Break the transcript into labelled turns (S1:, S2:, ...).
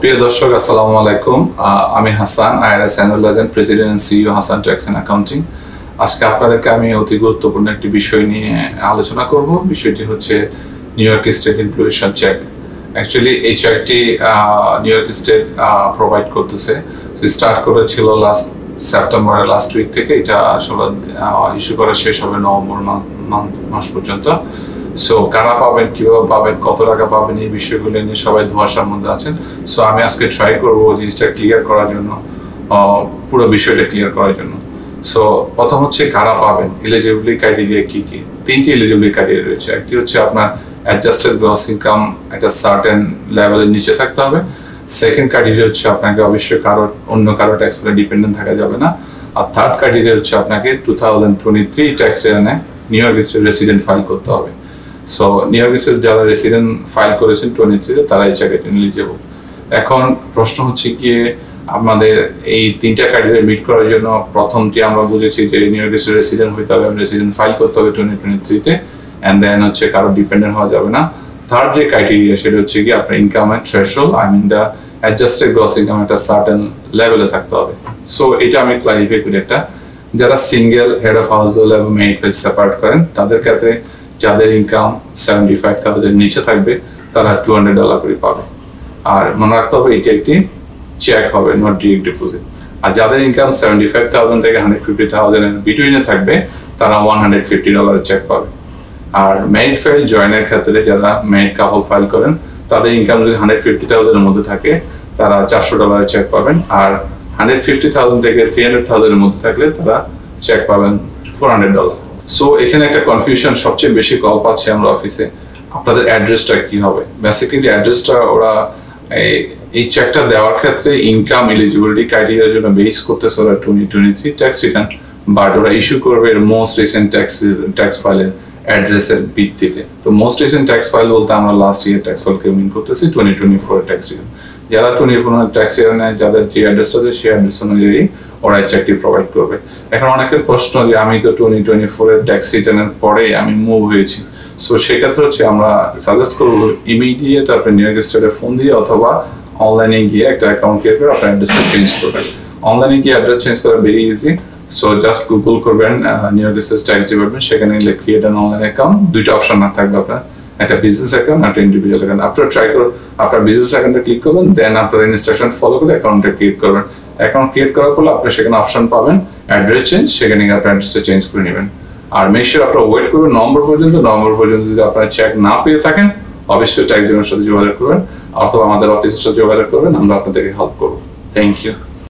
S1: প্রিয় দর্শক, আসসালামু আলাইকুম। আমি Hasan, IRS annual agent, president and CEO Hasan tax and accounting. আজকে আপনাদেরকে আমি অতি গুরুত্বপূর্ণ একটি বিষয় নিয়ে আলোচনা করব। বিষয়টি হচ্ছে New York state inflation check. Actually এই চেকটি নিউ ইয়র্ক স্টেট প্রোভাইড করতেছে। স্টার্ট করেছিল সেপ্টেম্বরের লাস্ট উইক থেকে। এটা আসলে ইস্যু করা শেষ হবে নভেম্বর মাস পর্যন্ত। সো কারা পাবেন, কিভাবে পাবেন, কত টাকা পাবেন, এই বিষয়গুলো নিয়ে সবাই ধোঁয়াশার মধ্যে আছেন। সো আমি আজকে ট্রাই করবো জিনিসটা ক্লিয়ার করার জন্য, পুরো বিষয়টা ক্লিয়ার করার জন্য। সো প্রথম হচ্ছে কারা পাবেন, এলিজিবিলিটি ক্রাইটেরিয়া কি কি। তিনটি এলিজিবিলিটি ক্রাইটেরিয়া রয়েছে। একটি হচ্ছে আপনার অ্যাডজাস্টেড গ্রস ইনকাম একটা সার্টেন লেভেলের নিচে থাকতে হবে। সেকেন্ড ক্রাইটেরিয়া হচ্ছে আপনাকে অবশ্যই অন্য কারো ট্যাক্স পেলে ডিপেন্ডেন্ট থাকা যাবে না। আর থার্ড ক্রাইটেরিয়া হচ্ছে আপনাকে 2023 ট্যাক্স রিটার্নে New York state resident file করতে হবে। সো নিউ ইয়র্ক স্টেট যারা রেসিডেন্ট ফাইল করেছেন 23-তে, তারা এই চেকের জন্য এলিজিবল। এখন প্রশ্ন হচ্ছে কি, আমাদের এই তিনটা ক্রাইটেরিয়া মিট করার জন্য প্রথমটি আমরা বুঝেছি যে নিউ ইয়র্ক স্টেট রেসিডেন্ট হইতে হবে, রেসিডেন্ট ফাইল করতে হবে 2023-তে, অ্যান্ড দেন হচ্ছে কারো ডিপেন্ডেন্ট হওয়া যাবে না। থার্ড যে ক্রাইটেরিয়া সেটা হচ্ছে কি আপনার ইনকামের threshold, the adjusted gross income একটা সার্টেন লেভেলে থাকতে হবে। সো এটা আমি ক্লারিফাই করি। একটা যারা single, head of house hold এবং মেইড ফেজ সেপারেট করেন, তাদের ক্ষেত্রে যাদের ইনকাম 75,000 নিচে থাকবে তারা $200 করে পাবে। আর মনে রাখতে হবে এটা একটি চেক হবে, নট ডিরেক্ট ডিপোজিট। আর যাদের ইনকাম 75,000 থেকে 150,000 এর বিটুইনে থাকবে তারা $150 চেক পাবে। আর মেইড ফাইল জয়েনের ক্ষেত্রে যারা মেইড কাপল ফাইল করেন, তাদের ইনকাম যদি 150,000 এর মধ্যে থাকে তারা $400 চেক পাবেন। আর 150,000 থেকে 300,000 এর মধ্যে থাকলে তারা চেক পাবেন $400। সো এখানে একটা কনফিউশন সবচেয়ে বেশি কল পাচ্ছি আমরা অফিসে, আপনাদের অ্যাড্রেসটা কি হবে। বেসিক্যালি অ্যাড্রেসটা ওরা এই চেকটা দেওয়ার ক্ষেত্রে ইনকাম এলিজিবিলিটি ক্রাইটেরিয়ার জন্য বেস করতেছে ওরা 2023 ট্যাক্স রিটার্ন, বাট ওরা ইস্যু করবে মোস্ট রিসেন্ট ট্যাক্স ফাইলের অ্যাড্রেসের ভিত্তিতে। তো মোস্ট রিসেন্ট ট্যাক্স ফাইল বলতে আমরা লাস্ট ইয়ার ট্যাক্স ফাইলকে মিন করতেছি 2024 ট্যাক্স রিটার্ন। যারা 2024 ট্যাক্স রিটার্নে যাদের যে অ্যাড্রেসটা আছে সেই অ্যাড্রেস অনুযায়ী ওরা চেকটি প্রোভাইড করবে। এখন অনেকের প্রশ্ন যে আমি তো 2024 এর ট্যাক্স রিটার্নের পরে আমি মুভ হয়েছি। সো সেক্ষেত্রে হচ্ছে আমরা সাজেস্ট করবো ইমিডিয়েট আপনি নিউ ইয়র্ক স্টেটে ফোন দিয়ে অথবা অনলাইনে গিয়ে একটা অ্যাকাউন্ট ক্রিয়েট করে আপনার অ্যাড্রেসটা চেঞ্জ করবেন। অনলাইনে গিয়ে অ্যাড্রেস চেঞ্জ করা very easy. So just Google করবেন New York state tax department, সেখানে গেলে ক্রিয়েট অ্যান অনলাইন অ্যাকাউন্ট। দুইটা অপশন না থাকবে আপনার, একটা বিজনেস অ্যাকাউন্ট, একটা ইন্ডিভিজুয়াল অ্যাকাউন্ট। আপনারা ট্রাই করুন, আপনার বিজনেস অ্যাকাউন্টে ক্লিক করবেন, দেন আপনার ইনস্ট্রাকশন ফলো করে অ্যাকাউন্টটা ক্রিয়েট করবেন। অ্যাকাউন্ট ক্রিয়েট করার পর আপনি সেখানে অপশন পাবেন অ্যাড্রেস চেঞ্জ, সেখানে গিয়ে আপনার অ্যাড্রেসটা চেঞ্জ করে নেবেন। আর মেক শিওর আপনারা ওয়েট করবেন নভেম্বর পর্যন্ত। যদি আপনারা চেক না পেয়ে থাকেন অবশ্যই ট্যাক্স ডিপার্টমেন্টের সাথে যোগাযোগ করবেন অথবা আমাদের অফিসের সাথে যোগাযোগ করবেন, আমরা আপনাদেরকে হেল্প করবো। Thank you.